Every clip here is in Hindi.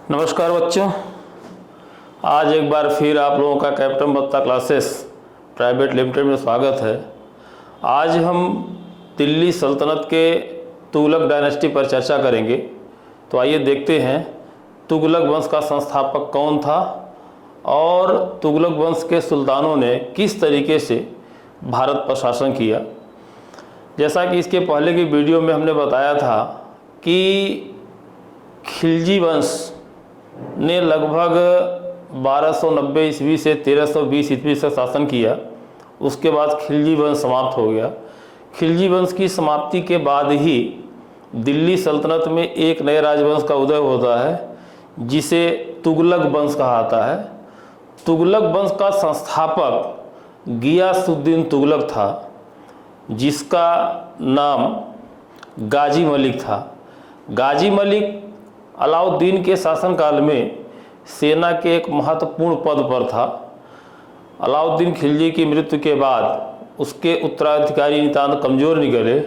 नमस्कार बच्चों, आज एक बार फिर आप लोगों का कैप्टन बत्ता क्लासेस प्राइवेट लिमिटेड में स्वागत है। आज हम दिल्ली सल्तनत के तुगलक डायनेस्टी पर चर्चा करेंगे। तो आइए देखते हैं तुगलक वंश का संस्थापक कौन था और तुगलक वंश के सुल्तानों ने किस तरीके से भारत पर शासन किया। जैसा कि इसके पहले की वीडियो में हमने बताया था कि खिलजी वंश ने लगभग 1290 ईस्वी से 1320 ईस्वी तक शासन किया। उसके बाद खिलजी वंश समाप्त हो गया। खिलजी वंश की समाप्ति के बाद ही दिल्ली सल्तनत में एक नए राजवंश का उदय होता है जिसे तुगलक वंश कहा जाता है। तुगलक वंश का संस्थापक गियासुद्दीन तुगलक था, जिसका नाम गाजी मलिक था। गाजी मलिक अलाउद्दीन के शासनकाल में सेना के एक महत्वपूर्ण पद पर था। अलाउद्दीन खिलजी की मृत्यु के बाद उसके उत्तराधिकारी नितांत कमज़ोर निकले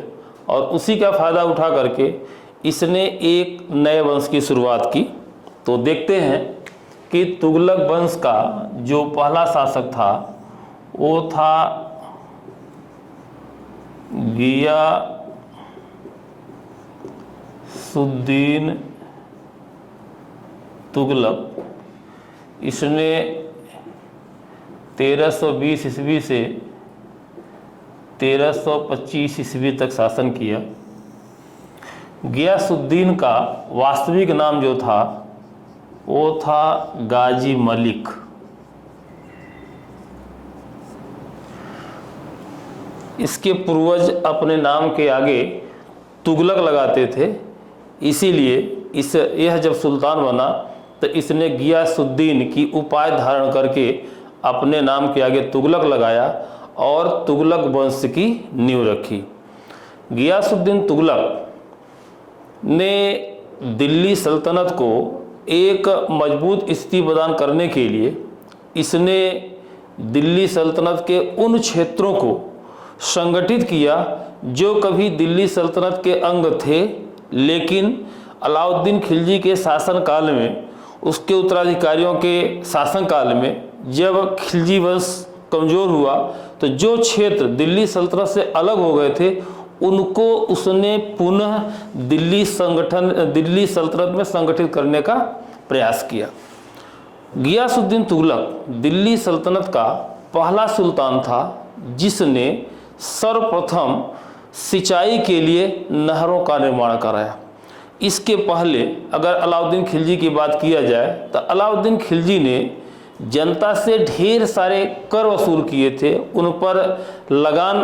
और उसी का फ़ायदा उठा करके इसने एक नए वंश की शुरुआत की। तो देखते हैं कि तुगलक वंश का जो पहला शासक था वो था गियासुद्दीन तुगलक। इसने 1320 ईस्वी से 1325 ईस्वी तक शासन किया। गियासुद्दीन का वास्तविक नाम जो था वो था गाजी मलिक। इसके पूर्वज अपने नाम के आगे तुगलक लगाते थे, इसीलिए यह जब सुल्तान बना तो इसने गियासुद्दीन की उपाधि धारण करके अपने नाम के आगे तुगलक लगाया और तुगलक वंश की नींव रखी। गियासुद्दीन तुगलक ने दिल्ली सल्तनत को एक मजबूत स्थिति प्रदान करने के लिए इसने दिल्ली सल्तनत के उन क्षेत्रों को संगठित किया जो कभी दिल्ली सल्तनत के अंग थे, लेकिन अलाउद्दीन खिलजी के शासनकाल में, उसके उत्तराधिकारियों के शासनकाल में जब खिलजी वंश कमज़ोर हुआ तो जो क्षेत्र दिल्ली सल्तनत से अलग हो गए थे उनको उसने पुनः दिल्ली सल्तनत में संगठित करने का प्रयास किया। गियासुद्दीन तुगलक दिल्ली सल्तनत का पहला सुल्तान था जिसने सर्वप्रथम सिंचाई के लिए नहरों का निर्माण कराया। इसके पहले अगर अलाउद्दीन खिलजी की बात किया जाए तो अलाउद्दीन खिलजी ने जनता से ढेर सारे कर वसूल किए थे, उन पर लगान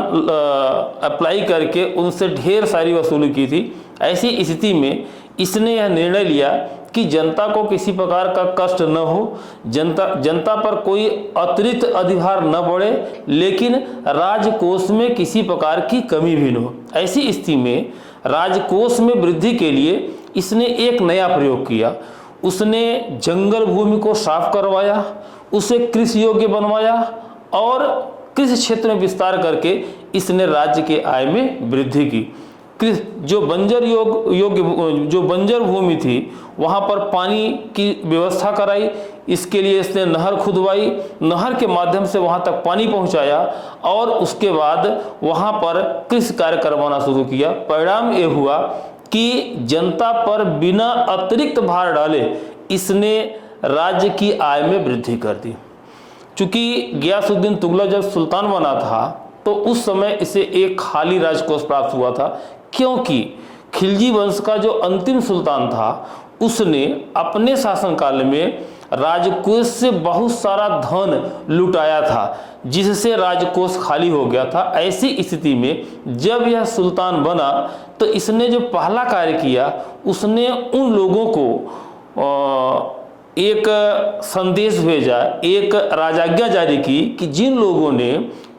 अप्लाई करके उनसे ढेर सारी वसूली की थी। ऐसी स्थिति में इसने यह निर्णय लिया कि जनता को किसी प्रकार का कष्ट न हो, जनता पर कोई अतिरिक्त अधिभार न बढ़े, लेकिन राजकोष में किसी प्रकार की कमी भी न हो। ऐसी स्थिति में राजकोष में वृद्धि के लिए इसने एक नया प्रयोग किया। उसने जंगल भूमि को साफ करवाया, उसे कृषि योग्य बनवाया और कृषि क्षेत्र में विस्तार करके इसने राज्य के आय में वृद्धि की। जो बंजर भूमि थी वहाँ पर पानी की व्यवस्था कराई। इसके लिए इसने नहर खुदवाई, नहर के माध्यम से वहाँ तक पानी पहुँचाया और उसके बाद वहाँ पर कृषि कार्य करवाना शुरू किया। परिणाम ये हुआ कि जनता पर बिना अतिरिक्त भार डाले इसने राज्य की आय में वृद्धि कर दी। चूँकि गियासुद्दीन तुगलक जब सुल्तान बना था तो उस समय इसे एक खाली राजकोष प्राप्त हुआ था, क्योंकि खिलजी वंश का जो अंतिम सुल्तान था उसने अपने शासनकाल में राजकोष से बहुत सारा धन लुटाया था, जिससे राजकोष खाली हो गया था। ऐसी स्थिति में जब यह सुल्तान बना तो इसने जो पहला कार्य किया उसने उन लोगों को एक संदेश भेजा, एक राजाज्ञा जारी की कि जिन लोगों ने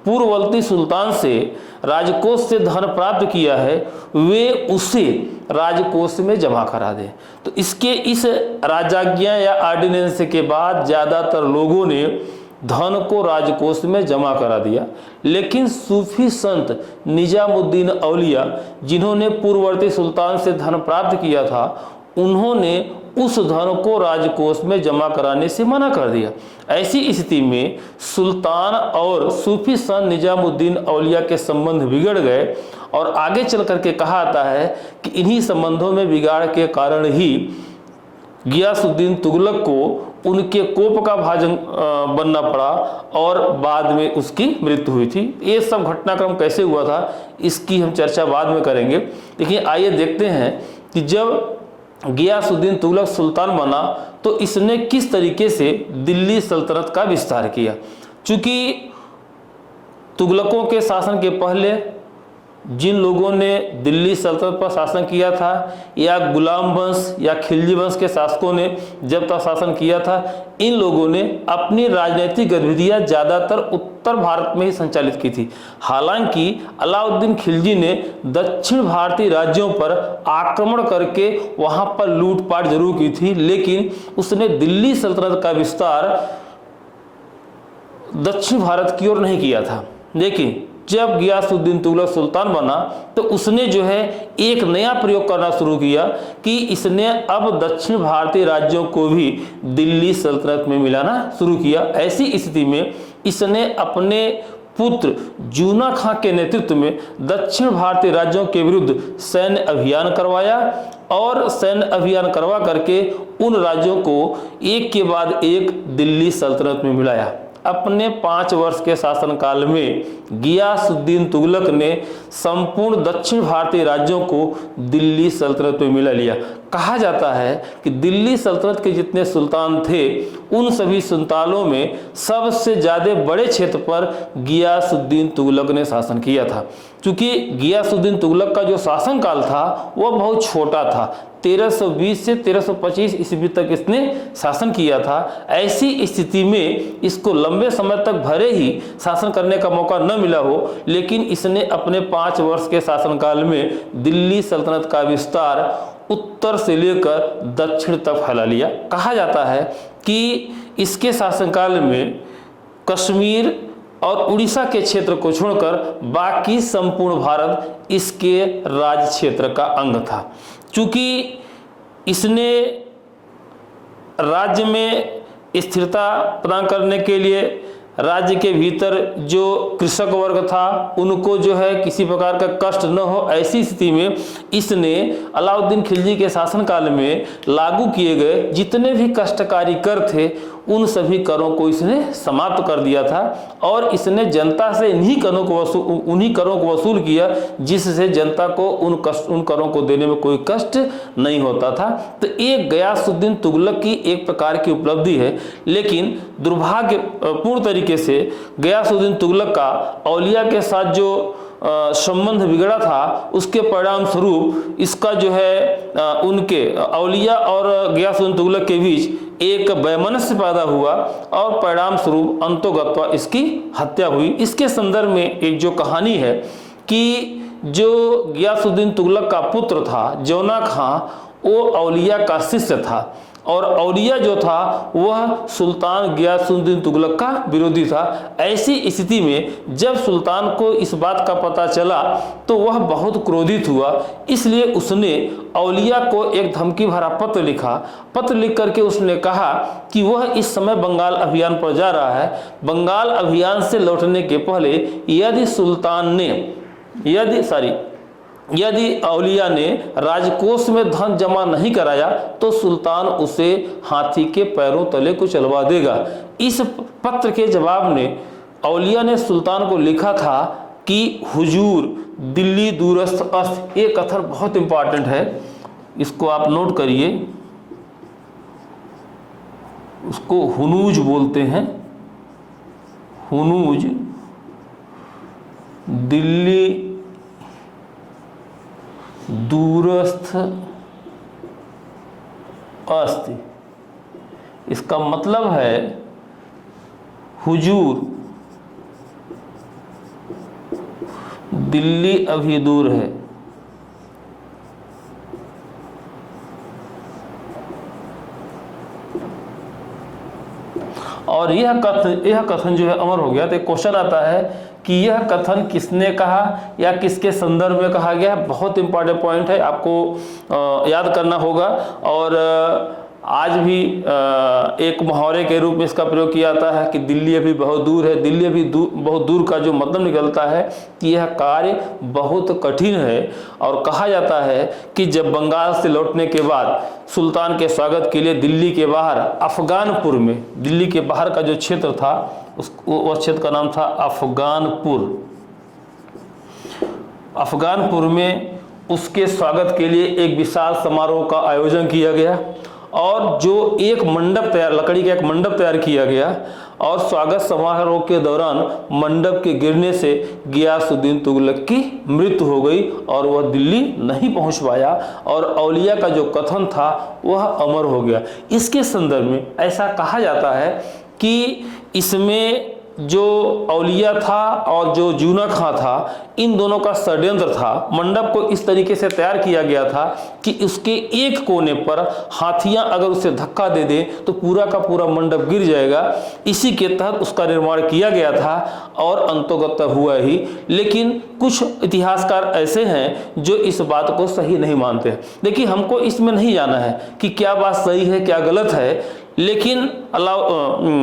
पूर्ववर्ती सुल्तान से राजकोष से धन प्राप्त किया है वे उसे राजकोष में जमा करा दें। तो इस राजाज्ञा या ऑर्डिनेंस के बाद ज़्यादातर लोगों ने धन को राजकोष में जमा करा दिया, लेकिन सूफी संत निजामुद्दीन औलिया जिन्होंने पूर्ववर्ती सुल्तान से धन प्राप्त किया था उन्होंने उस धन को राजकोष में जमा कराने से मना कर दिया। ऐसी स्थिति में सुल्तान और सूफी संत निजामुद्दीन औलिया के संबंध बिगड़ गए और आगे चल करके कहा आता है कि इन्हीं संबंधों में बिगाड़ के कारण ही गियासुद्दीन तुगलक को उनके कोप का भाजन बनना पड़ा और बाद में उसकी मृत्यु हुई थी। ये सब घटनाक्रम कैसे हुआ था इसकी हम चर्चा बाद में करेंगे, लेकिन आइए देखते हैं कि जब गियासुद्दीन तुगलक सुल्तान बना तो इसने किस तरीके से दिल्ली सल्तनत का विस्तार किया। चूंकि तुगलकों के शासन के पहले जिन लोगों ने दिल्ली सल्तनत पर शासन किया था या गुलाम वंश या खिलजी वंश के शासकों ने जब तक शासन किया था, इन लोगों ने अपनी राजनीतिक गतिविधियां ज़्यादातर उत्तर भारत में ही संचालित की थी। हालांकि अलाउद्दीन खिलजी ने दक्षिण भारतीय राज्यों पर आक्रमण करके वहां पर लूटपाट जरूर की थी, लेकिन उसने दिल्ली सल्तनत का विस्तार दक्षिण भारत की ओर नहीं किया था। लेकिन जब गियासुद्दीन तुगलक सुल्तान बना तो उसने जो है एक नया प्रयोग करना शुरू किया कि इसने अब दक्षिण भारतीय राज्यों को भी दिल्ली सल्तनत में मिलाना शुरू किया। ऐसी स्थिति में इसने अपने पुत्र जूना खां के नेतृत्व में दक्षिण भारतीय राज्यों के विरुद्ध सैन्य अभियान करवाया और सैन्य अभियान करवा करके उन राज्यों को एक के बाद एक दिल्ली सल्तनत में मिलाया। अपने 5 वर्ष के शासनकाल में गियासुद्दीन तुगलक ने संपूर्ण दक्षिण भारतीय राज्यों को दिल्ली सल्तनत में मिला लिया। कहा जाता है कि दिल्ली सल्तनत के जितने सुल्तान थे उन सभी सुल्तानों में सबसे ज़्यादा बड़े क्षेत्र पर गियासुद्दीन तुगलक ने शासन किया था। क्योंकि गियासुद्दीन तुगलक का जो शासनकाल था वह बहुत छोटा था, 1320 से 1325 ईस्वी तक इसने शासन किया था। ऐसी स्थिति में इसको लंबे समय तक भले ही शासन करने का मौका न मिला हो, लेकिन इसने अपने 5 वर्ष के शासनकाल में दिल्ली सल्तनत का विस्तार उत्तर से लेकर दक्षिण तक फैला लिया। कहा जाता है कि इसके शासनकाल में कश्मीर और उड़ीसा के क्षेत्र को छोड़कर बाकी संपूर्ण भारत इसके राज क्षेत्र का अंग था। चूंकि इसने राज्य में स्थिरता प्रदान करने के लिए राज्य के भीतर जो कृषक वर्ग था उनको जो है किसी प्रकार का कष्ट न हो, ऐसी स्थिति में इसने अलाउद्दीन खिलजी के शासनकाल में लागू किए गए जितने भी कष्टकारी कर थे उन सभी करों को इसने समाप्त कर दिया था और इसने जनता से उन्हीं करों को वसूल किया जिससे जनता को उन करों को देने में कोई कष्ट नहीं होता था। तो एक गियासुद्दीन तुगलक की एक प्रकार की उपलब्धि है, लेकिन दुर्भाग्यपूर्ण तरीके से गियासुद्दीन तुगलक का औलिया के साथ जो संबंध बिगड़ा था उसके परिणाम स्वरूप इसका जो है उनके औलिया और गियासुद्दीन तुगलक के बीच एक वैमनस्य पैदा हुआ और परिणाम स्वरूप अंतोगत्वा इसकी हत्या हुई। इसके संदर्भ में एक जो कहानी है कि जो गियासुद्दीन तुगलक का पुत्र था जौना खां वो औलिया का शिष्य था और औलिया जो था वह सुल्तान गियासुद्दीन तुगलक का विरोधी था। ऐसी स्थिति में जब सुल्तान को इस बात का पता चला तो वह बहुत क्रोधित हुआ, इसलिए उसने औलिया को एक धमकी भरा पत्र लिखा। पत्र लिख करके उसने कहा कि वह इस समय बंगाल अभियान पर जा रहा है, बंगाल अभियान से लौटने के पहले यदि औलिया ने राजकोष में धन जमा नहीं कराया तो सुल्तान उसे हाथी के पैरों तले को चलवा देगा। इस पत्र के जवाब में औलिया ने सुल्तान को लिखा था कि हुजूर दिल्ली दूरस्थ अस्त। ये कथन बहुत इंपॉर्टेंट है, इसको आप नोट करिए। उसको हुनूज बोलते हैं, हुनूज दिल्ली दूरस्थ अस्ति। इसका मतलब है हुजूर दिल्ली अभी दूर है। और यह कथन जो है अमर हो गया। तो एक क्वेश्चन आता है कि यह कथन किसने कहा या किसके संदर्भ में कहा गया, बहुत इंपॉर्टेंट पॉइंट है, आपको याद करना होगा। और आज भी एक मुहावरे के रूप में इसका प्रयोग किया जाता है कि दिल्ली अभी बहुत दूर है। दिल्ली अभी बहुत दूर का जो मतलब निकलता है कि यह कार्य बहुत कठिन है। और कहा जाता है कि जब बंगाल से लौटने के बाद सुल्तान के स्वागत के लिए दिल्ली के बाहर अफगानपुर में, दिल्ली के बाहर का जो क्षेत्र था वह क्षेत्र का नाम था अफगानपुर। अफगानपुर में उसके स्वागत के लिए एक विशाल समारोह का आयोजन किया गया और जो एक मंडप तैयार, लकड़ी का एक मंडप तैयार किया गया और स्वागत समारोह के दौरान मंडप के गिरने से गियासुद्दीन तुगलक की मृत्यु हो गई और वह दिल्ली नहीं पहुंच पाया और औलिया का जो कथन था वह अमर हो गया। इसके संदर्भ में ऐसा कहा जाता है कि इसमें जो औलिया था और जो जूना खां था, इन दोनों का षड्यंत्र था। मंडप को इस तरीके से तैयार किया गया था कि उसके एक कोने पर हाथियां अगर उसे धक्का दे दें तो पूरा का पूरा मंडप गिर जाएगा। इसी के तहत उसका निर्माण किया गया था और अंतोगत हुआ ही। लेकिन कुछ इतिहासकार ऐसे हैं जो इस बात को सही नहीं मानते हैं। देखिए, हमको इसमें नहीं जाना है कि क्या बात सही है क्या गलत है, लेकिन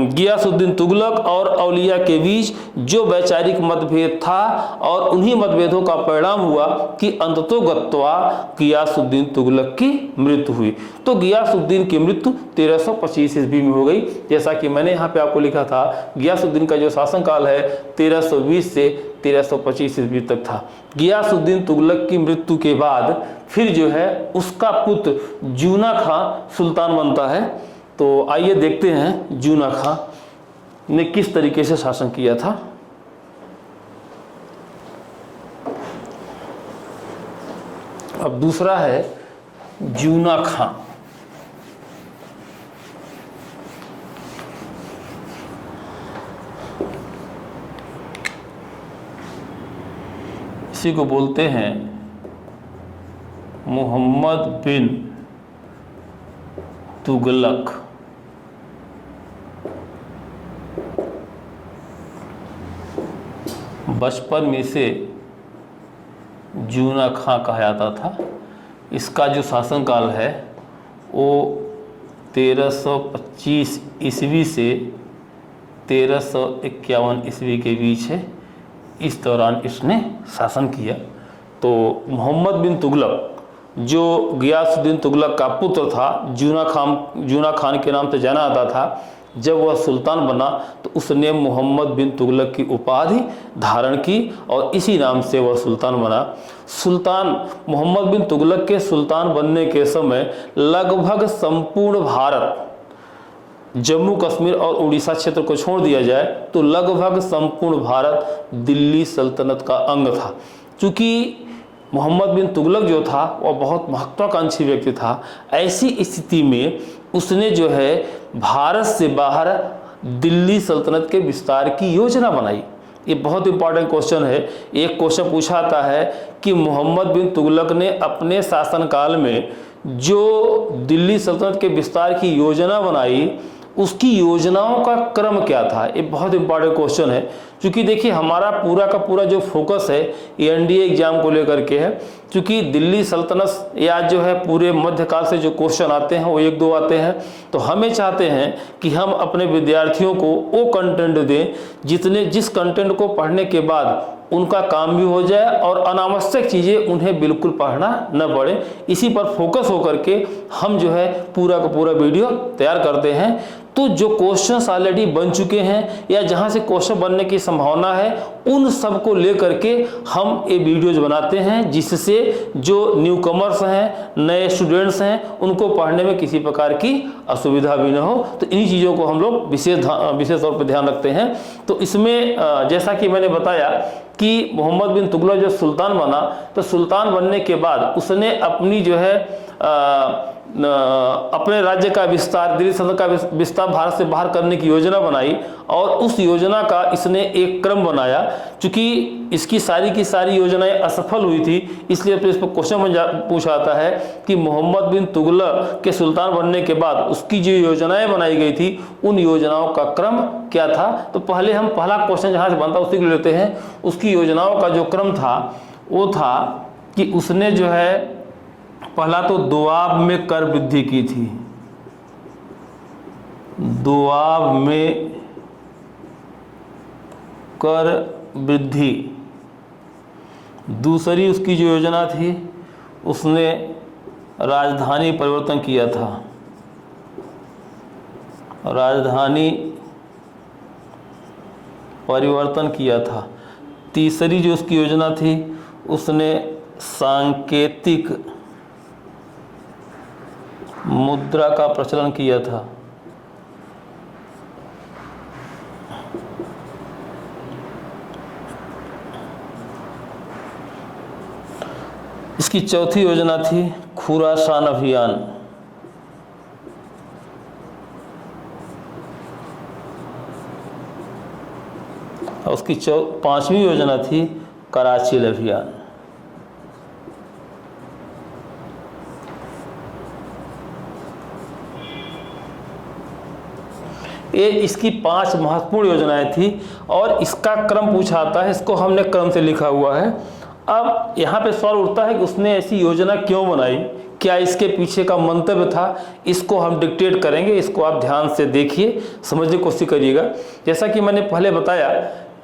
गियासुद्दीन तुगलक और औलिया के बीच जो वैचारिक मतभेद था और उन्हीं मतभेदों का परिणाम हुआ कि अंततोगत्वा गियासुद्दीन तुगलक की मृत्यु हुई। तो गियासुद्दीन की मृत्यु 1325 ईस्वी में हो गई। जैसा कि मैंने यहाँ पे आपको लिखा था, गियासुद्दीन का जो शासनकाल है 1320 से 1325 ईस्वी तक था। गियासुद्दीन तुगलक की मृत्यु के बाद फिर जो है उसका पुत्र जूना खां सुल्तान बनता है। तो आइए देखते हैं जूना खां ने किस तरीके से शासन किया था। अब दूसरा है जूना खां। इसी को बोलते हैं मोहम्मद बिन तुगलक। बचपन में से जूना खां कहा जाता था। इसका जो शासनकाल है वो 1325 ईस्वी से 1351 ईस्वी के बीच है। इस दौरान इसने शासन किया। तो मोहम्मद बिन तुगलक जो गियासुद्दीन तुगलक का पुत्र था, जूना खान के नाम से जाना जाता था, जब वह सुल्तान बना तो उसने मोहम्मद बिन तुगलक की उपाधि धारण की और इसी नाम से वह सुल्तान बना। सुल्तान मोहम्मद बिन तुगलक के सुल्तान बनने के समय लगभग संपूर्ण भारत, जम्मू कश्मीर और उड़ीसा क्षेत्र को छोड़ दिया जाए तो लगभग संपूर्ण भारत दिल्ली सल्तनत का अंग था। चूँकि मोहम्मद बिन तुगलक जो था वह बहुत महत्वाकांक्षी व्यक्ति था, ऐसी स्थिति में उसने जो है भारत से बाहर दिल्ली सल्तनत के विस्तार की योजना बनाई। ये बहुत इंपॉर्टेंट क्वेश्चन है। एक क्वेश्चन पूछा आता है कि मोहम्मद बिन तुगलक ने अपने शासनकाल में जो दिल्ली सल्तनत के विस्तार की योजना बनाई, उसकी योजनाओं का क्रम क्या था। ये बहुत इंपॉर्टेंट क्वेश्चन है, क्योंकि देखिए हमारा पूरा का पूरा जो फोकस है ये एनडीए एग्जाम को लेकर के है। क्योंकि दिल्ली सल्तनत या जो है पूरे मध्यकाल से जो क्वेश्चन आते हैं वो एक दो आते हैं, तो हमें चाहते हैं कि हम अपने विद्यार्थियों को वो कंटेंट दें जिस कंटेंट को पढ़ने के बाद उनका काम भी हो जाए और अनावश्यक चीज़ें उन्हें बिल्कुल पढ़ना न पड़े। इसी पर फोकस होकर के हम जो है पूरा का पूरा वीडियो तैयार करते हैं। तो जो क्वेश्चंस ऑलरेडी बन चुके हैं या जहां से क्वेश्चन बनने की संभावना है उन सब को लेकर के हम ये वीडियोज बनाते हैं, जिससे जो न्यू कमर्स हैं, नए स्टूडेंट्स हैं, उनको पढ़ने में किसी प्रकार की असुविधा भी न हो। तो इन्हीं चीज़ों को हम लोग विशेष तौर पर ध्यान रखते हैं। तो इसमें जैसा कि मैंने बताया कि मोहम्मद बिन तुगलक जो सुल्तान बना, तो सुल्तान बनने के बाद उसने अपनी जो है अपने राज्य का विस्तार, दिल्ली सल्तनत का विस्तार भारत से बाहर करने की योजना बनाई और उस योजना का इसने एक क्रम बनाया। चूंकि इसकी सारी की सारी योजनाएं असफल हुई थी, इसलिए तो इस पर क्वेश्चन पूछा आता है कि मोहम्मद बिन तुगलक के सुल्तान बनने के बाद उसकी जो योजनाएं बनाई गई थी उन योजनाओं का क्रम क्या था। तो पहले हम पहला क्वेश्चन जहाँ से बनता उसी को लेते हैं। उसकी योजनाओं का जो क्रम था वो था कि उसने जो है पहला तो दोआब में कर वृद्धि की थी, दोआब में कर वृद्धि। दूसरी उसकी जो योजना थी उसने राजधानी परिवर्तन किया था, राजधानी परिवर्तन किया था। तीसरी जो उसकी योजना थी उसने सांकेतिक मुद्रा का प्रचलन किया था। इसकी चौथी योजना थी खुरासान अभियान। और उसकी पांचवी योजना थी कराची अभियान। ये इसकी 5 महत्वपूर्ण योजनाएं थी और इसका क्रम पूछा आता है, इसको हमने क्रम से लिखा हुआ है। अब यहाँ पे सवाल उठता है कि उसने ऐसी योजना क्यों बनाई, क्या इसके पीछे का मंतव्य था, इसको हम डिक्टेट करेंगे। इसको आप ध्यान से देखिए, समझने की कोशिश करिएगा। जैसा कि मैंने पहले बताया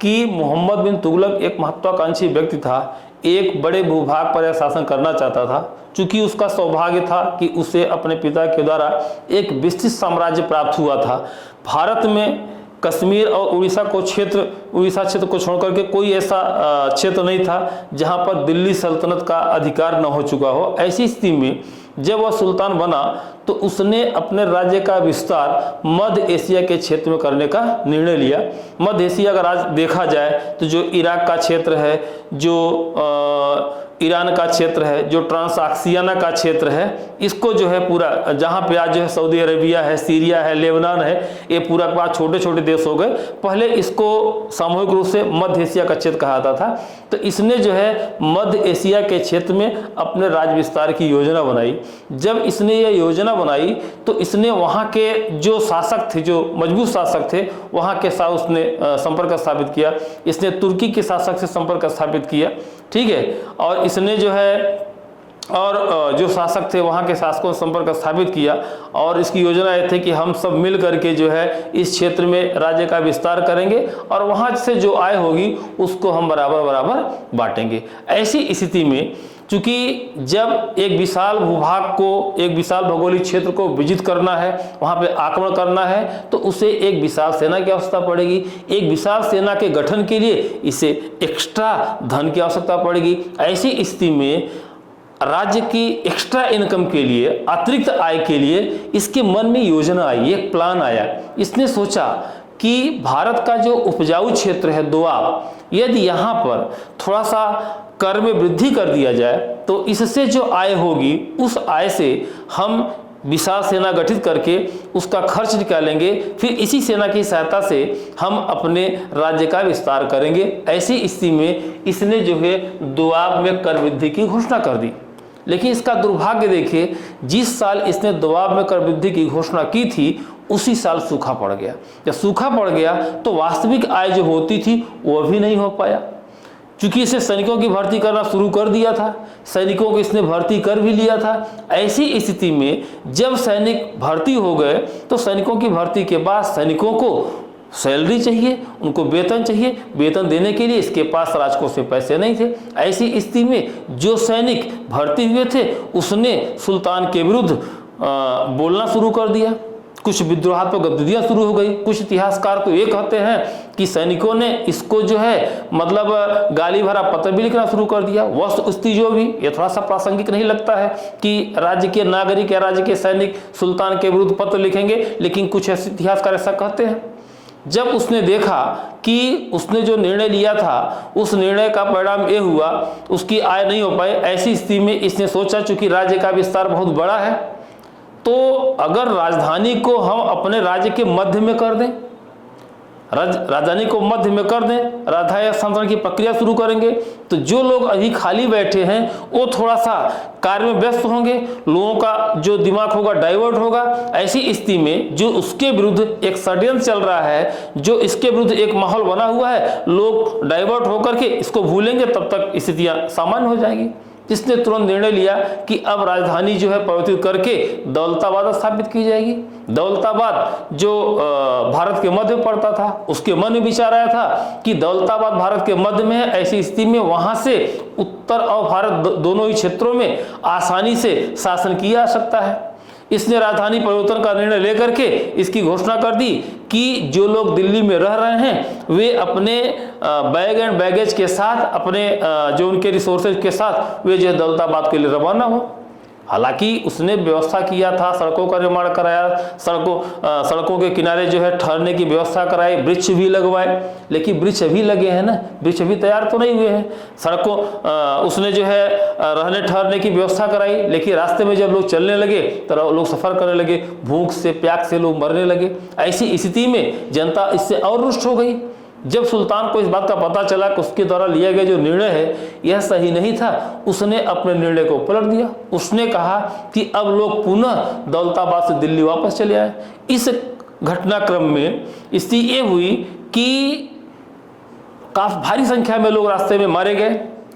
कि मोहम्मद बिन तुगलक एक महत्वाकांक्षी व्यक्ति था, एक बड़े भूभाग पर शासन करना चाहता था। चूंकि उसका सौभाग्य था कि उसे अपने पिता के द्वारा एक विस्तृत साम्राज्य प्राप्त हुआ था। भारत में कश्मीर और उड़ीसा क्षेत्र को छोड़कर के कोई ऐसा क्षेत्र नहीं था जहां पर दिल्ली सल्तनत का अधिकार न हो चुका हो। ऐसी स्थिति में जब वह सुल्तान बना तो उसने अपने राज्य का विस्तार मध्य एशिया के क्षेत्र में करने का निर्णय लिया। मध्य एशिया का राज्य देखा जाए तो जो इराक का क्षेत्र है, जो ईरान का क्षेत्र है, जो ट्रांसआक्सियाना का क्षेत्र है, इसको जो है पूरा, जहाँ पे आज जो है सऊदी अरेबिया है, सीरिया है, लेबनान है, ये पूरा का छोटे छोटे देश हो गए। पहले इसको सामूहिक रूप से मध्य एशिया का क्षेत्र कहा जाता था। तो इसने जो है मध्य एशिया के क्षेत्र में अपने राज्य विस्तार की योजना बनाई। जब इसने ये योजना बनाई तो इसने वहाँ के जो शासक थे, जो मजबूत शासक थे, वहाँ के साथ उसने संपर्क स्थापित किया। इसने तुर्की के शासक से संपर्क स्थापित किया, ठीक है। और इसने जो है और जो शासक थे वहाँ के शासकों से संपर्क स्थापित किया और इसकी योजना ये थी कि हम सब मिल करके जो है इस क्षेत्र में राज्य का विस्तार करेंगे और वहाँ से जो आय होगी उसको हम बराबर बराबर बांटेंगे। ऐसी स्थिति में चूंकि जब एक विशाल भूभाग को, एक विशाल भौगोलिक क्षेत्र को विजित करना है, वहाँ पे आक्रमण करना है, तो उसे एक विशाल सेना की आवश्यकता पड़ेगी। एक विशाल सेना के गठन के लिए इसे एक्स्ट्रा धन की आवश्यकता पड़ेगी। ऐसी स्थिति में राज्य की एक्स्ट्रा इनकम के लिए, अतिरिक्त आय के लिए इसके मन में योजना आई, एक प्लान आया। इसने सोचा कि भारत का जो उपजाऊ क्षेत्र है दोआब, यदि यहाँ पर थोड़ा सा कर में वृद्धि कर दिया जाए तो इससे जो आय होगी उस आय से हम विशाल सेना गठित करके उसका खर्च निकालेंगे, फिर इसी सेना की सहायता से हम अपने राज्य का विस्तार करेंगे। ऐसी स्थिति में इसने जो है दोआब में कर वृद्धि की घोषणा कर दी। लेकिन इसका दुर्भाग्य देखिए, जिस साल इसने दोआब में कर वृद्धि की घोषणा की थी उसी साल सूखा पड़ गया। जब सूखा पड़ गया तो वास्तविक आय जो होती थी वो भी नहीं हो पाया। चूंकि इसे सैनिकों की भर्ती करना शुरू कर दिया था, सैनिकों को इसने भर्ती कर भी लिया था। ऐसी स्थिति में जब सैनिक भर्ती हो गए तो सैनिकों की भर्ती के बाद सैनिकों को सैलरी चाहिए, उनको वेतन चाहिए। वेतन देने के लिए इसके पास राजकोष से पैसे नहीं थे। ऐसी स्थिति में जो सैनिक भर्ती हुए थे उसने सुल्तान के विरुद्ध बोलना शुरू कर दिया। कुछ विद्रोहात्मक गतिविधियां शुरू हो गई। कुछ इतिहासकार तो ये कहते हैं कि सैनिकों ने इसको जो है मतलब गाली भरा पत्र भी लिखना शुरू कर दिया। वस्तुस्थिति जो भी, ये थोड़ा सा प्रासंगिक नहीं लगता है कि राज्य के नागरिक या राज्य के सैनिक सुल्तान के विरुद्ध पत्र लिखेंगे, लेकिन कुछ ऐसे इतिहासकार ऐसा कहते हैं। जब उसने देखा कि उसने जो निर्णय लिया था उस निर्णय का परिणाम ये हुआ उसकी आय नहीं हो पाई, ऐसी स्थिति में इसने सोचा चूंकि राज्य का विस्तार बहुत बड़ा है तो अगर राजधानी को हम अपने राज्य के मध्य में कर दें, राजधानी को मध्य में कर दें, राजधानी हस्तांतरण की प्रक्रिया शुरू करेंगे तो जो लोग अभी खाली बैठे हैं वो थोड़ा सा कार्य में व्यस्त होंगे, लोगों का जो दिमाग होगा डाइवर्ट होगा। ऐसी स्थिति में जो उसके विरुद्ध एक षड्यंत्र चल रहा है, जो इसके विरुद्ध एक माहौल बना हुआ है, लोग डाइवर्ट होकर के इसको भूलेंगे, तब तक स्थितियां सामान्य हो जाएंगी। जिसने तुरंत निर्णय लिया कि अब राजधानी जो है परिवर्तित करके दौलताबाद स्थापित की जाएगी। दौलताबाद जो भारत के मध्य पड़ता था, उसके मन में विचार आया था कि दौलताबाद भारत के मध्य में है, ऐसी स्थिति में वहां से उत्तर और भारत दोनों ही क्षेत्रों में आसानी से शासन किया जा सकता है। इसने राजधानी परिवर्तन का निर्णय लेकर के इसकी घोषणा कर दी कि जो लोग दिल्ली में रह रहे हैं वे अपने बैग एंड बैगेज के साथ, अपने जो उनके रिसोर्सेज के साथ वे जो है दौलताबाद के लिए रवाना हो। हालांकि उसने व्यवस्था किया था, सड़कों का निर्माण कराया, सड़कों के किनारे जो है ठहरने की व्यवस्था कराई, वृक्ष भी लगवाए, लेकिन वृक्ष अभी लगे हैं ना, वृक्ष अभी तैयार तो नहीं हुए हैं। सड़कों उसने जो है रहने ठहरने की व्यवस्था कराई, लेकिन रास्ते में जब लोग चलने लगे तो लोग सफर करने लगे, भूख से प्यास से लोग मरने लगे। ऐसी स्थिति में जनता इससे और रुष्ट हो गई। जब सुल्तान को इस बात का पता चला कि उसके द्वारा लिया गया जो निर्णय है यह सही नहीं था, उसने अपने निर्णय को पलट दिया। उसने कहा कि अब लोग पुनः दौलताबाद से दिल्ली वापस चले आए। इस घटनाक्रम में स्थिति ये हुई कि काफी भारी संख्या में लोग रास्ते में मारे गए।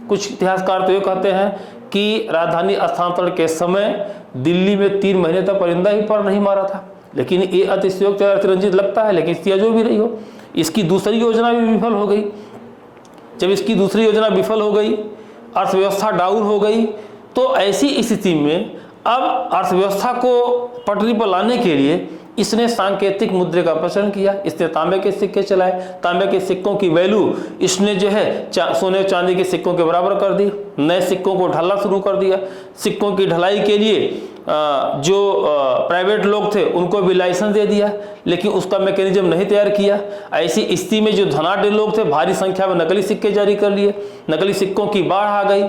कुछ इतिहासकार तो ये कहते हैं कि राजधानी स्थानांतरण के समय दिल्ली में 3 महीने तक परिंदा ही पर नहीं मारा था। लेकिन ये अतिशयोक्ति अतिरंजित लगता है, लेकिन स्थिति जो भी रही हो, इसकी दूसरी योजना भी विफल हो गई। जब इसकी दूसरी योजना विफल हो गई, अर्थव्यवस्था डाउन हो गई, तो ऐसी स्थिति में अब अर्थव्यवस्था को पटरी पर लाने के लिए इसने सांकेतिक मुद्रे का प्रचलन किया। इसने तांबे के सिक्के चलाए। तांबे के सिक्कों की वैल्यू इसने जो है सोने चांदी के सिक्कों के बराबर कर दी। नए सिक्कों को ढलना शुरू कर दिया। सिक्कों की ढलाई के लिए जो प्राइवेट लोग थे उनको भी लाइसेंस दे दिया, लेकिन उसका मैकेनिज्म नहीं तैयार किया। ऐसी स्थिति में जो धनाढ्य लोग थे भारी संख्या में नकली सिक्के जारी कर लिए। नकली सिक्कों की बाढ़ आ गई,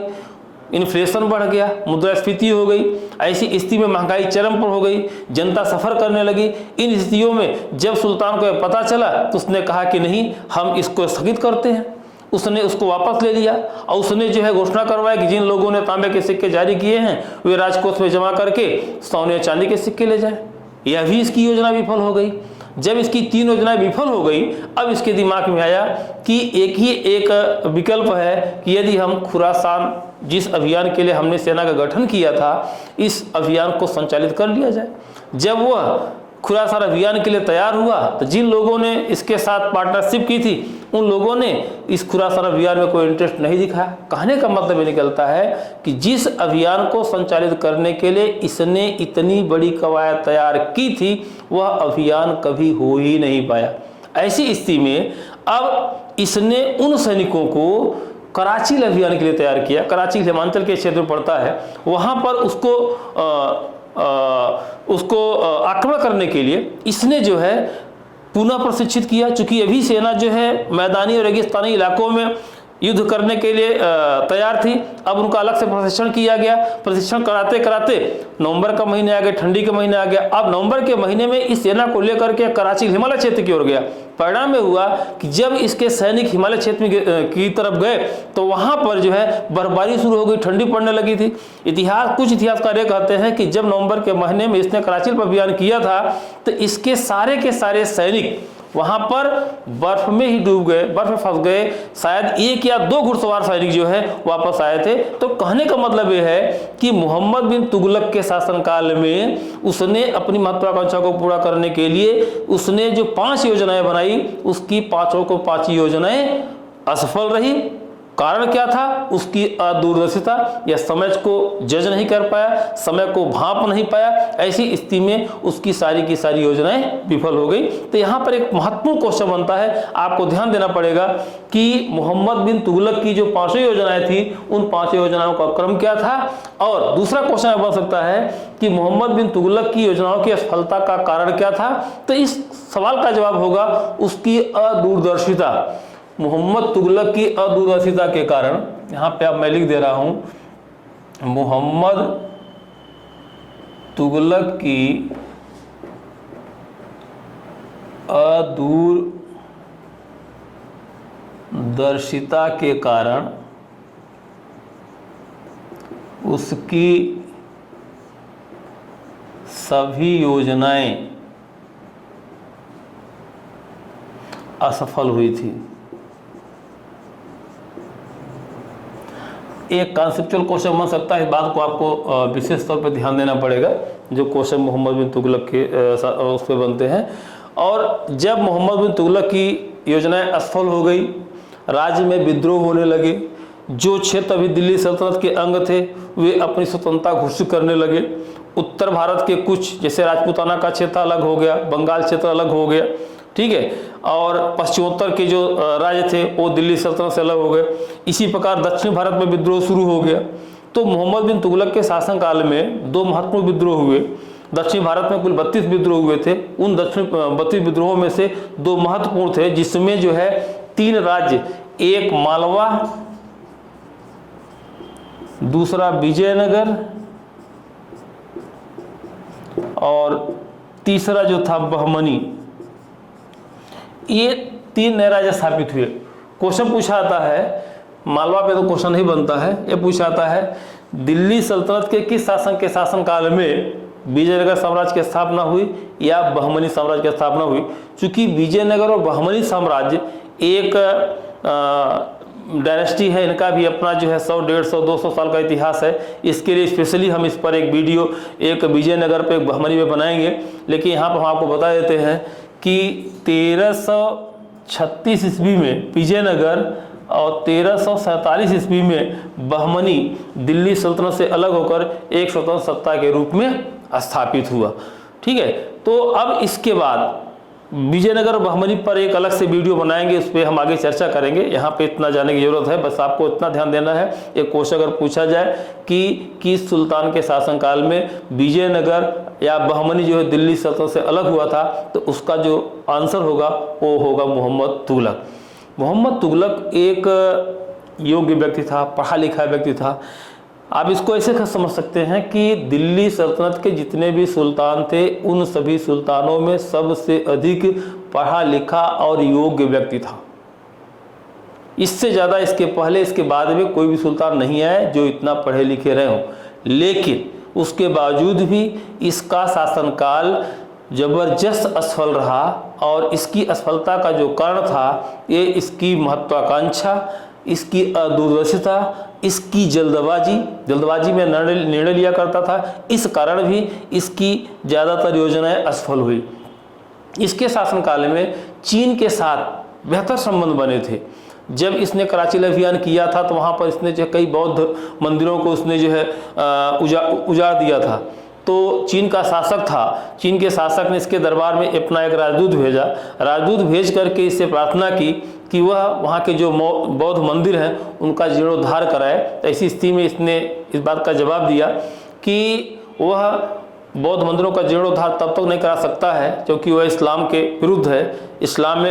इन्फ्लेशन बढ़ गया, मुद्रास्फीति हो गई। ऐसी स्थिति में महंगाई चरम पर हो गई, जनता सफर करने लगी। इन स्थितियों में जब सुल्तान को पता चला तो उसने कहा कि नहीं, हम इसको स्थगित करते हैं। उसने उसको वापस ले लिया और उसने जो है घोषणा करवाया कि जिन लोगों ने तांबे के सिक्के जारी किए हैं वे राजकोष में जमा करके सोने चांदी के सिक्के ले जाएं। यह भी इसकी योजना विफल हो गई। जब इसकी 3 योजनाएं विफल हो गई, अब इसके दिमाग में आया कि एक विकल्प है कि यदि हम खुरासान, जिस अभियान के लिए हमने सेना का गठन किया था, इस अभियान को संचालित कर लिया जाए। जब वह खुरासान अभियान के लिए तैयार हुआ तो जिन लोगों ने इसके साथ पार्टनरशिप की थी उन लोगों ने इस खुरासान अभियान में कोई इंटरेस्ट नहीं दिखाया। कहने का मतलब ये निकलता है कि जिस अभियान को संचालित करने के लिए इसने इतनी बड़ी कवायद तैयार की थी वह अभियान कभी हो ही नहीं पाया। ऐसी स्थिति में अब इसने उन सैनिकों को कराची अभियान के लिए तैयार किया। कराची हिमाचल के क्षेत्र में पड़ता है, वहाँ पर उसको आक्रमण करने के लिए इसने जो है पुनः प्रशिक्षित किया। चूंकि अभी सेना जो है मैदानी और रेगिस्तानी इलाकों में युद्ध करने के लिए तैयार थी, अब उनका अलग से प्रशिक्षण किया गया। प्रशिक्षण कराते कराते नवंबर का महीने आ गया, ठंडी के महीने आ गया। अब नवंबर के महीने में इस सेना को लेकर के कराची हिमालय क्षेत्र की ओर गया। परिणाम में हुआ कि जब इसके सैनिक हिमालय क्षेत्र की तरफ गए तो वहां पर जो है बर्फबारी शुरू हो गई, ठंडी पड़ने लगी थी। कुछ इतिहासकार कहते हैं कि जब नवंबर के महीने में इसने कराची पर अभियान किया था तो इसके सारे के सारे सैनिक वहां पर बर्फ में ही डूब गए, बर्फ में फंस गए। शायद 1 या 2 घुड़सवार सैनिक जो है वापस आए थे। तो कहने का मतलब यह है कि मोहम्मद बिन तुगलक के शासनकाल में उसने अपनी महत्वाकांक्षा को पूरा करने के लिए उसने जो 5 योजनाएं बनाई, उसकी 5 योजनाएं असफल रही। कारण क्या था? उसकी अदूरदर्शिता, या समय को जज नहीं कर पाया, समय को भांप नहीं पाया, ऐसी स्थिति में उसकी सारी की सारी योजनाएं विफल हो गई। तो यहाँ पर एक महत्वपूर्ण क्वेश्चन बनता है, आपको ध्यान देना पड़ेगा कि मोहम्मद बिन तुगलक की जो 5 योजनाएं थी, उन 5 योजनाओं का क्रम क्या था। और दूसरा क्वेश्चन बन सकता है कि मोहम्मद बिन तुगलक की योजनाओं की असफलता का कारण क्या था। तो इस सवाल का जवाब होगा उसकी अदूरदर्शिता। मोहम्मद तुगलक की अदूरदर्शिता के कारण, यहाँ पे अब मैं लिख दे रहा हूं, मोहम्मद तुगलक की अदूरदर्शिता के कारण उसकी सभी योजनाएं असफल हुई थी। एक कॉन्सेप्चुअल क्वेश्चन बन सकता है, इस बात को आपको विशेष तौर पर ध्यान देना पड़ेगा, जो क्वेश्चन मोहम्मद बिन तुगलक के उस पर बनते हैं। और जब मोहम्मद बिन तुगलक की योजनाएं असफल हो गई, राज्य में विद्रोह होने लगे, जो क्षेत्र अभी दिल्ली सल्तनत के अंग थे वे अपनी स्वतंत्रता घोषित करने लगे। उत्तर भारत के कुछ, जैसे राजपूताना का क्षेत्र अलग हो गया, बंगाल क्षेत्र अलग हो गया, ठीक है, और पश्चिमोत्तर के जो राज्य थे वो दिल्ली सल्तनत से अलग हो गए। इसी प्रकार दक्षिण भारत में विद्रोह शुरू हो गया। तो मोहम्मद बिन तुगलक के शासनकाल में 2 महत्वपूर्ण विद्रोह हुए। दक्षिण भारत में कुल 32 विद्रोह हुए थे। उन 32 विद्रोहों में से 2 महत्वपूर्ण थे, जिसमें जो है 3 राज्य, एक मालवा, दूसरा विजयनगर और तीसरा जो था बहमनी, ये 3 नए राज्य स्थापित हुए। क्वेश्चन पूछा आता है, मालवा पे तो क्वेश्चन नहीं बनता है, ये पूछा आता है दिल्ली सल्तनत के किस शासक के शासनकाल में विजयनगर साम्राज्य की स्थापना हुई या बहमनी साम्राज्य की स्थापना हुई। चूंकि विजयनगर और बहमनी साम्राज्य एक डायनेस्टी है, इनका भी अपना जो है 100, 150, 200 साल का इतिहास है। इसके लिए स्पेशली हम इस पर एक वीडियो, एक विजयनगर पे, एक बहमनी में बनाएंगे। लेकिन यहाँ पर हम आपको बता देते हैं कि 1336 ईस्वी में विजयनगर और 1347 ईस्वी में बहमनी दिल्ली सल्तनत से अलग होकर एक स्वतंत्र सत्ता के रूप में स्थापित हुआ। ठीक है, तो अब इसके बाद विजयनगर और बहमनी पर एक अलग से वीडियो बनाएंगे, उस पर हम आगे चर्चा करेंगे। यहाँ पे इतना जाने की जरूरत है, बस आपको इतना ध्यान देना है। एक क्वेश्चन अगर पूछा जाए कि किस सुल्तान के शासनकाल में विजयनगर या बहमनी जो है दिल्ली सल्तनत से अलग हुआ था, तो उसका जो आंसर होगा वो होगा मोहम्मद तुगलक। मोहम्मद तुगलक एक योग्य व्यक्ति था, पढ़ा लिखा व्यक्ति था। आप इसको ऐसे समझ सकते हैं कि दिल्ली सल्तनत के जितने भी सुल्तान थे, उन सभी सुल्तानों में सबसे अधिक पढ़ा लिखा और योग्य व्यक्ति था। इससे ज़्यादा इसके पहले इसके बाद में कोई भी सुल्तान नहीं आया जो इतना पढ़े लिखे रहे हों। लेकिन उसके बावजूद भी इसका शासनकाल जबरदस्त असफल रहा, और इसकी असफलता का जो कारण था ये इसकी महत्वाकांक्षा, इसकी अदूरदर्शिता, इसकी जल्दबाजी में निर्णय लिया करता था। इस कारण भी इसकी ज़्यादातर योजनाएं असफल हुई। इसके शासनकाल में चीन के साथ बेहतर संबंध बने थे। जब इसने कराची अभियान किया था तो वहाँ पर इसने जो कई बौद्ध मंदिरों को उसने जो है उजाड़ दिया था। तो चीन का शासक था, चीन के शासक ने इसके दरबार में अपना एक राजदूत भेजा। राजदूत भेज करके इससे प्रार्थना की कि वह वहाँ के जो बौद्ध मंदिर हैं उनका जीर्णोद्धार कराए। तो ऐसी स्थिति में इसने इस बात का जवाब दिया कि वह बौद्ध मंदिरों का जीर्णोद्धार तब तक नहीं करा सकता है क्योंकि वह इस्लाम के विरुद्ध है। इस्लाम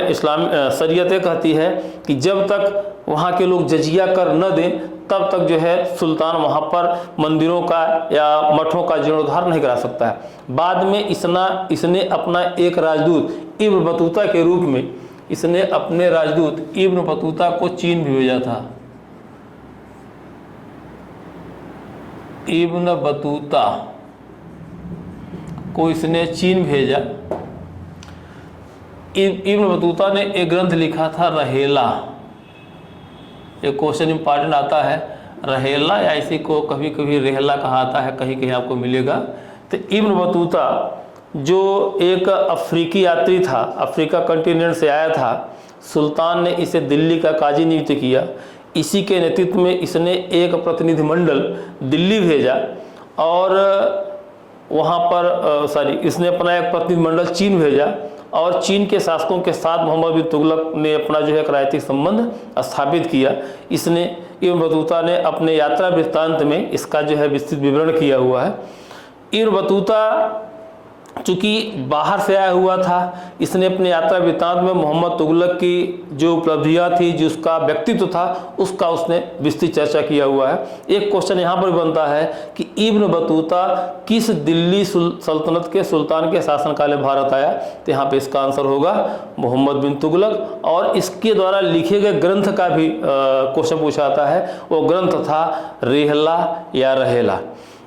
शरीयत कहती है कि जब तक वहाँ के लोग जजिया कर न दें तब तक जो है सुल्तान वहाँ पर मंदिरों का या मठों का जीर्णोद्धार नहीं करा सकता है। बाद में इसने अपना एक राजदूत इब्न बतूता के रूप में इसने अपने राजदूत इब्न बतूता को चीन भेजा था। इब्न बतूता को इसने चीन भेजा। इब्न बतूता ने एक ग्रंथ लिखा था रहेला। एक क्वेश्चन इंपॉर्टेंट आता है, रहेला या इसी को कभी कभी रेहला कहा आता है, कहीं कहीं आपको मिलेगा। तो इब्न बतूता जो एक अफ्रीकी यात्री था, अफ्रीका कंटिनेंट से आया था, सुल्तान ने इसे दिल्ली का काजी नियुक्त किया। इसी के नेतृत्व में इसने एक प्रतिनिधिमंडल दिल्ली भेजा और वहाँ पर इसने अपना एक प्रतिनिधिमंडल चीन भेजा और चीन के शासकों के साथ मोहम्मद बिन तुगलक ने अपना जो है एक राजनीतिक संबंध स्थापित किया। इसने इब्न बतूता ने अपने यात्रा वृत्तांत में इसका जो है विस्तृत विवरण किया हुआ है। इब्न बतूता चूँकि बाहर से आया हुआ था, इसने अपने यात्रा वृत्तांत में मोहम्मद तुगलक की जो उपलब्धियां थी, जो उसका व्यक्तित्व था, उसका उसने विस्तृत चर्चा किया हुआ है। एक क्वेश्चन यहाँ पर बनता है कि इब्न बतूता किस दिल्ली सल्तनत के सुल्तान के शासनकाल में भारत आया? तो यहाँ पे इसका आंसर होगा मोहम्मद बिन तुगलक। और इसके द्वारा लिखे गए ग्रंथ का भी क्वेश्चन पूछा जाता है। वो ग्रंथ था रेहला या रहेला।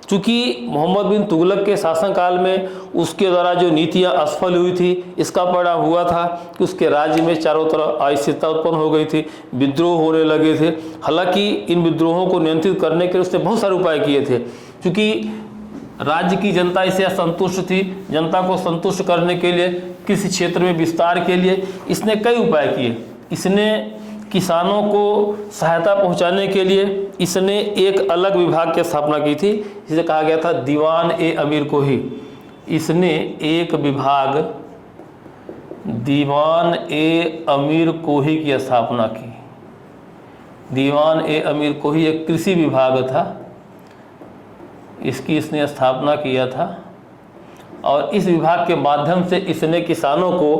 चूँकि मोहम्मद बिन तुगलक के शासनकाल में उसके द्वारा जो नीतियाँ असफल हुई थी, इसका परिणाम हुआ था कि उसके राज्य में चारों तरफ अस्थिरता उत्पन्न हो गई थी, विद्रोह होने लगे थे। हालांकि इन विद्रोहों को नियंत्रित करने के लिए उसने बहुत सारे उपाय किए थे। क्योंकि राज्य की जनता इससे असंतुष्ट थी, जनता को संतुष्ट करने के लिए, किसी क्षेत्र में विस्तार के लिए इसने कई उपाय किए। इसने किसानों को सहायता पहुंचाने के लिए इसने एक अलग विभाग की स्थापना की थी, जिसे कहा गया था दीवान ए अमीर कोही। इसने एक विभाग दीवान ए अमीर कोही की स्थापना की। दीवान ए अमीर कोही एक कृषि विभाग था, इसकी इसने स्थापना किया था और इस विभाग के माध्यम से इसने किसानों को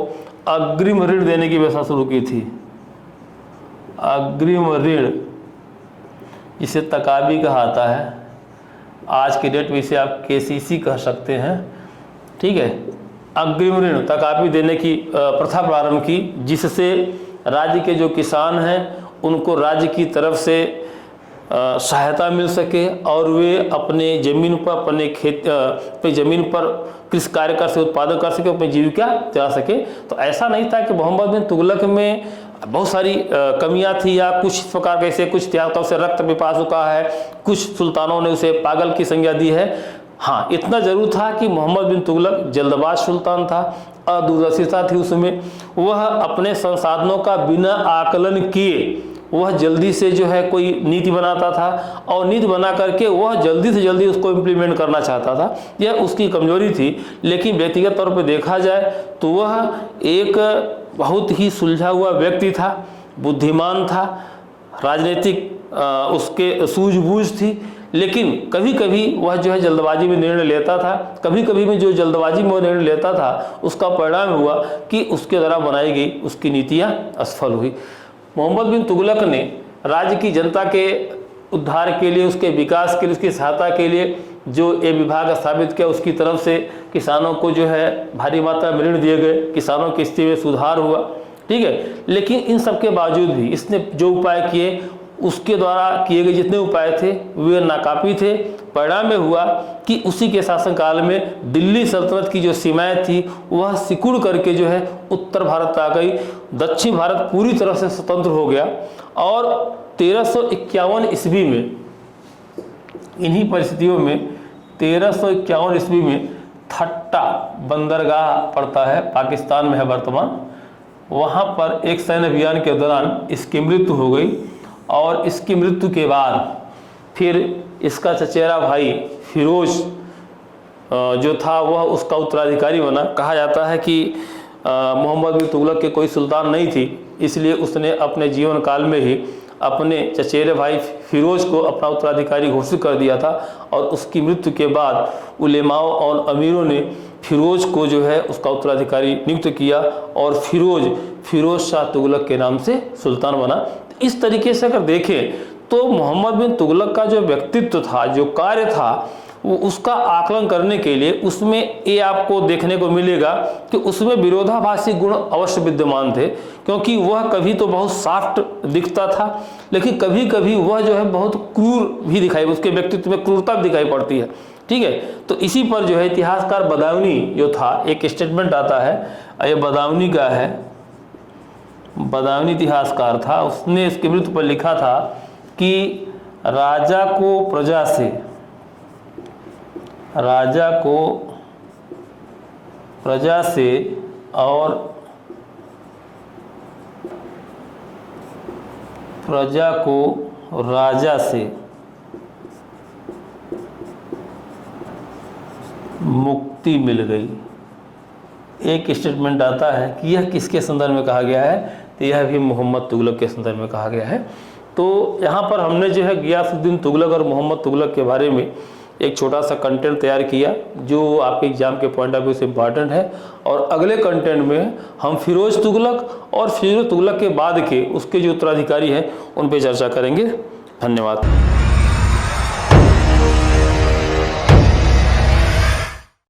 अग्रिम ऋण देने की व्यवस्था शुरू की थी। अग्रिम ऋण जिसे तकाबी कहाता है, आज की डेट में इसे आप केसीसी कह सकते हैं, ठीक है। अग्रिम ऋण तकाबी देने की प्रथा प्रारंभ की, जिससे राज्य के जो किसान हैं उनको राज्य की तरफ से सहायता मिल सके और वे अपने ज़मीन पर, अपने खेत पे ज़मीन पर कृषि कार्य कर सके, उत्पादन कर सके, अपनी जीविका चला सके। तो ऐसा नहीं था कि मोहम्मद बिन तुगलक में बहुत सारी कमियां थी या कुछ इस प्रकार के ऐसे कुछ त्यागों से रक्त पिपासुका है, कुछ सुल्तानों ने उसे पागल की संज्ञा दी है। हाँ, इतना जरूर था कि मोहम्मद बिन तुगलक जल्दबाज सुल्तान था, अदूरदर्शिता थी उसमें। वह अपने संसाधनों का बिना आकलन किए वह जल्दी से जो है कोई नीति बनाता था और नीति बना करके वह जल्दी से जल्दी उसको इम्प्लीमेंट करना चाहता था। यह उसकी कमजोरी थी। लेकिन व्यक्तिगत तौर पर देखा जाए तो वह एक बहुत ही सुलझा हुआ व्यक्ति था, बुद्धिमान था, राजनीतिक उसके सूझबूझ थी। लेकिन कभी कभी वह जो है जल्दबाजी में निर्णय लेता था। कभी कभी में जो जल्दबाजी में निर्णय लेता था उसका परिणाम हुआ कि उसके द्वारा बनाई गई उसकी नीतियाँ असफल हुई। मोहम्मद बिन तुगलक ने राज्य की जनता के उद्धार के लिए, उसके विकास के लिए, उसकी सहायता के लिए जो ये विभाग स्थापित किया, उसकी तरफ से किसानों को जो है भारी मात्रा में ऋण दिए गए, किसानों की स्थिति में सुधार हुआ, ठीक है। लेकिन इन सब के बावजूद भी इसने जो उपाय किए, उसके द्वारा किए गए जितने उपाय थे वे नाकाफी थे। परिणाम में हुआ कि उसी के शासनकाल में दिल्ली सल्तनत की जो सीमाएं थी वह सिकुड़ करके जो है उत्तर भारत आ गई। दक्षिण भारत पूरी तरह से स्वतंत्र हो गया और 1351 ईस्वी में, इन्हीं परिस्थितियों में 1351 ईस्वी में थट्टा बंदरगाह पड़ता है, पाकिस्तान में है वर्तमान। वहाँ पर एक सैन्य अभियान के दौरान इसकी मृत्यु हो गई और इसकी मृत्यु के बाद फिर इसका चचेरा भाई फिरोज जो था वह उसका उत्तराधिकारी बना। कहा जाता है कि मोहम्मद बिन तुगलक के कोई सुल्तान नहीं थी, इसलिए उसने अपने जीवन काल में ही अपने चचेरे भाई फिरोज को अपना उत्तराधिकारी घोषित कर दिया था। और उसकी मृत्यु के बाद उलेमाओं और अमीरों ने फिरोज को जो है उसका उत्तराधिकारी नियुक्त किया और फिरोज शाह तुगलक के नाम से सुल्तान बना। इस तरीके से अगर देखें तो मोहम्मद बिन तुगलक का जो व्यक्तित्व था, जो कार्य था, वो उसका आकलन करने के लिए उसमें ये आपको देखने को मिलेगा कि उसमें विरोधाभासी गुण अवश्य विद्यमान थे। क्योंकि वह कभी तो बहुत सॉफ्ट दिखता था, लेकिन कभी कभी वह जो है बहुत क्रूर भी दिखाई, उसके व्यक्तित्व में क्रूरता दिखाई पड़ती है, ठीक है। तो इसी पर जो है इतिहासकार बदायूनी जो था, एक स्टेटमेंट आता है, ये बदायूनी का है, बदायूनी इतिहासकार था, उसने इसकी मृत्यु पर लिखा था कि राजा को प्रजा से और प्रजा को राजा से मुक्ति मिल गई। एक स्टेटमेंट आता है कि यह किसके संदर्भ में कहा गया है, तो यह भी मोहम्मद तुगलक के संदर्भ में कहा गया है। तो यहाँ पर हमने जो है गियासुद्दीन तुगलक और मोहम्मद तुगलक के बारे में एक छोटा सा कंटेंट तैयार किया जो आपके एग्जाम के पॉइंट ऑफ व्यू से इम्पॉर्टेंट है। और अगले कंटेंट में हम फिरोज तुगलक और फिरोज तुगलक के बाद के उसके जो उत्तराधिकारी हैं उन पर चर्चा करेंगे। धन्यवाद।